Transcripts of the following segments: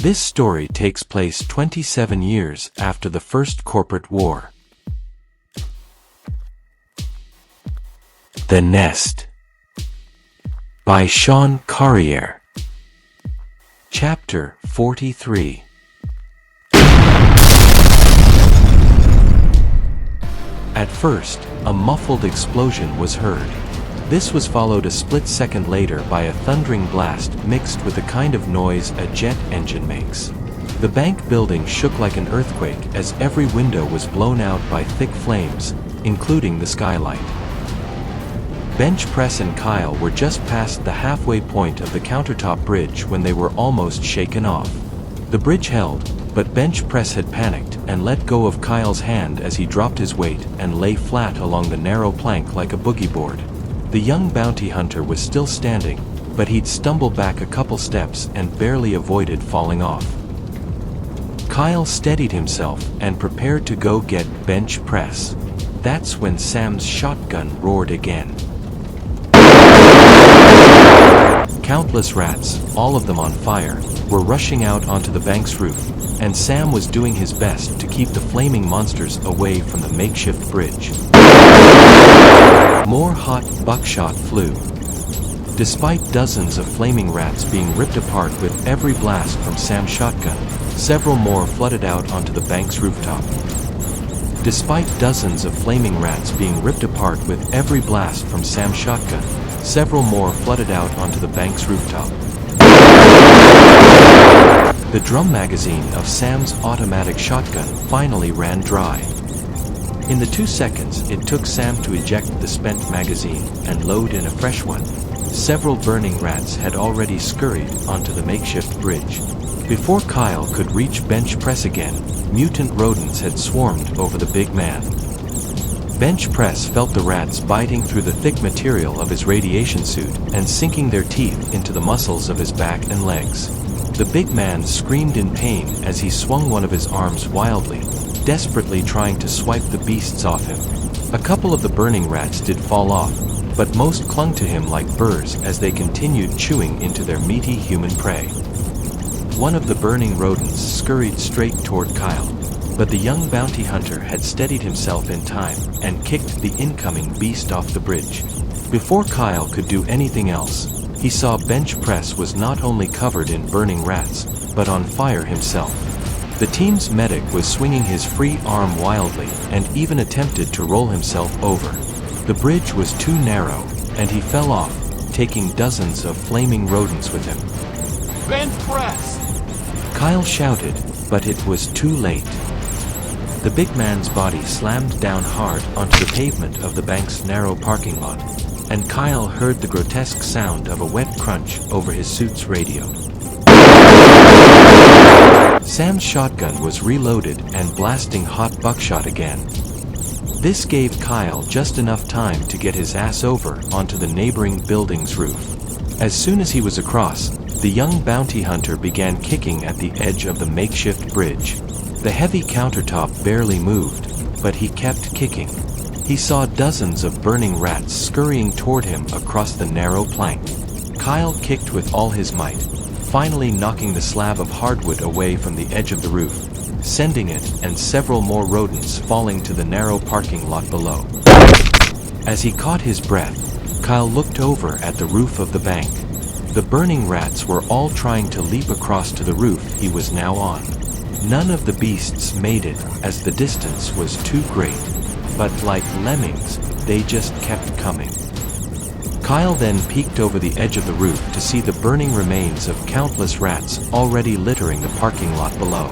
This story takes place 27 years after the First Corporate War. The Nest by Sean Carrière. Chapter 43. At first, a muffled explosion was heard. This was followed a split second later by a thundering blast mixed with the kind of noise a jet engine makes. The bank building shook like an earthquake as every window was blown out by thick flames, including the skylight. Bench Press and Kyle were just past the halfway point of the countertop bridge when they were almost shaken off. The bridge held, but Bench Press had panicked and let go of Kyle's hand as he dropped his weight and lay flat along the narrow plank like a boogie board. The young bounty hunter was still standing, but he'd stumbled back a couple steps and barely avoided falling off. Kyle steadied himself and prepared to go get Bench Press. That's when Sam's shotgun roared again. Countless rats, all of them on fire, were rushing out onto the bank's roof, and Sam was doing his best to keep the flaming monsters away from the makeshift bridge. More hot buckshot flew. Despite dozens of flaming rats being ripped apart with every blast from Sam's shotgun, several more flooded out onto the bank's rooftop. Despite dozens of flaming rats being ripped apart with every blast from Sam's shotgun, several more flooded out onto the bank's rooftop. The drum magazine of Sam's automatic shotgun finally ran dry. In the 2 seconds it took Sam to eject the spent magazine and load in a fresh one, several burning rats had already scurried onto the makeshift bridge. Before Kyle could reach Bench Press again, mutant rodents had swarmed over the big man. Bench Press felt the rats biting through the thick material of his radiation suit and sinking their teeth into the muscles of his back and legs. The big man screamed in pain as he swung one of his arms wildly, desperately trying to swipe the beasts off him. A couple of the burning rats did fall off, but most clung to him like burrs as they continued chewing into their meaty human prey. One of the burning rodents scurried straight toward Kyle, but the young bounty hunter had steadied himself in time and kicked the incoming beast off the bridge. Before Kyle could do anything else, he saw Bench Press was not only covered in burning rats, but on fire himself. The team's medic was swinging his free arm wildly and even attempted to roll himself over. The bridge was too narrow, and he fell off, taking dozens of flaming rodents with him. Bench Press! Kyle shouted, but it was too late. The big man's body slammed down hard onto the pavement of the bank's narrow parking lot, and Kyle heard the grotesque sound of a wet crunch over his suit's radio. Sam's shotgun was reloaded and blasting hot buckshot again. This gave Kyle just enough time to get his ass over onto the neighboring building's roof. As soon as he was across, the young bounty hunter began kicking at the edge of the makeshift bridge. The heavy countertop barely moved, but he kept kicking. He saw dozens of burning rats scurrying toward him across the narrow plank. Kyle kicked with all his might, finally knocking the slab of hardwood away from the edge of the roof, sending it and several more rodents falling to the narrow parking lot below. As he caught his breath, Kyle looked over at the roof of the bank. The burning rats were all trying to leap across to the roof he was now on. None of the beasts made it as the distance was too great, but like lemmings, they just kept coming. Kyle then peeked over the edge of the roof to see the burning remains of countless rats already littering the parking lot below.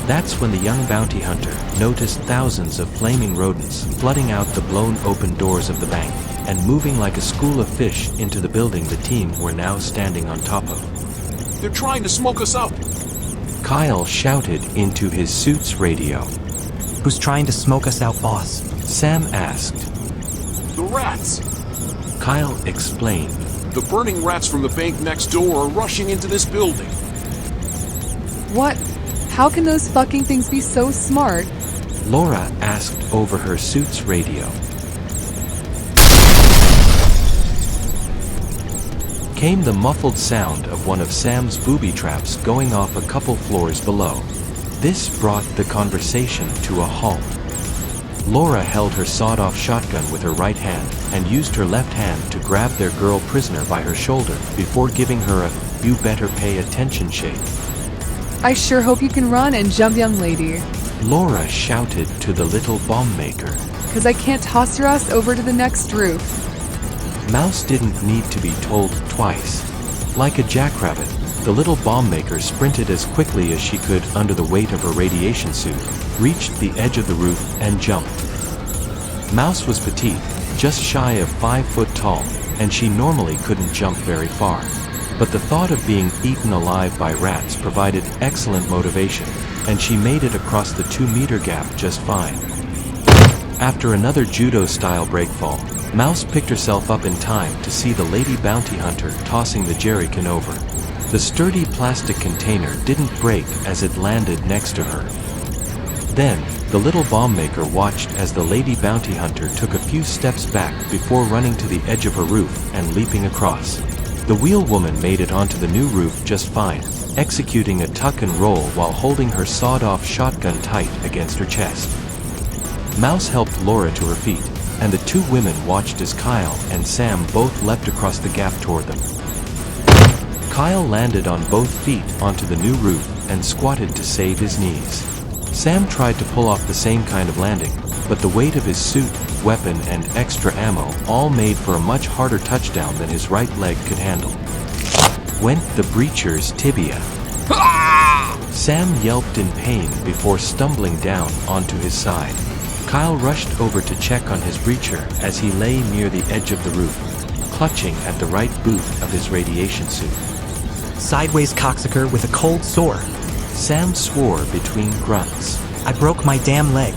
That's when the young bounty hunter noticed thousands of flaming rodents flooding out the blown open doors of the bank and moving like a school of fish into the building the team were now standing on top of. They're trying to smoke us out! Kyle shouted into his suit's radio. Who's trying to smoke us out, boss? Sam asked. The rats! Kyle explained. The burning rats from the bank next door are rushing into this building. What? How can those fucking things be so smart? Laura asked over her suit's radio. came the muffled sound of one of Sam's booby traps going off a couple floors below. This brought the conversation to a halt. Laura held her sawed-off shotgun with her right hand and used her left hand to grab their girl prisoner by her shoulder before giving her a "you better pay attention" shake. I sure hope you can run and jump, young lady. Laura shouted to the little bomb maker. Cause I can't toss your ass over to the next roof. Mouse didn't need to be told twice. Like a jackrabbit, the little bomb maker sprinted as quickly as she could under the weight of her radiation suit, reached the edge of the roof, and jumped. Mouse was petite, just shy of 5 foot tall, and she normally couldn't jump very far. But the thought of being eaten alive by rats provided excellent motivation, and she made it across the 2-meter gap just fine. After another judo-style breakfall, Mouse picked herself up in time to see the lady bounty hunter tossing the jerrycan over. The sturdy plastic container didn't break as it landed next to her. Then, the little bomb maker watched as the lady bounty hunter took a few steps back before running to the edge of her roof and leaping across. The wheel woman made it onto the new roof just fine, executing a tuck and roll while holding her sawed-off shotgun tight against her chest. Mouse helped Laura to her feet, and the two women watched as Kyle and Sam both leapt across the gap toward them. Kyle landed on both feet onto the new roof and squatted to save his knees. Sam tried to pull off the same kind of landing, but the weight of his suit, weapon, and extra ammo all made for a much harder touchdown than his right leg could handle. Went the breacher's tibia. Sam yelped in pain before stumbling down onto his side. Kyle rushed over to check on his breacher as he lay near the edge of the roof, clutching at the right boot of his radiation suit. Sideways cocksucker with a cold sore. Sam swore between grunts. I broke my damn leg.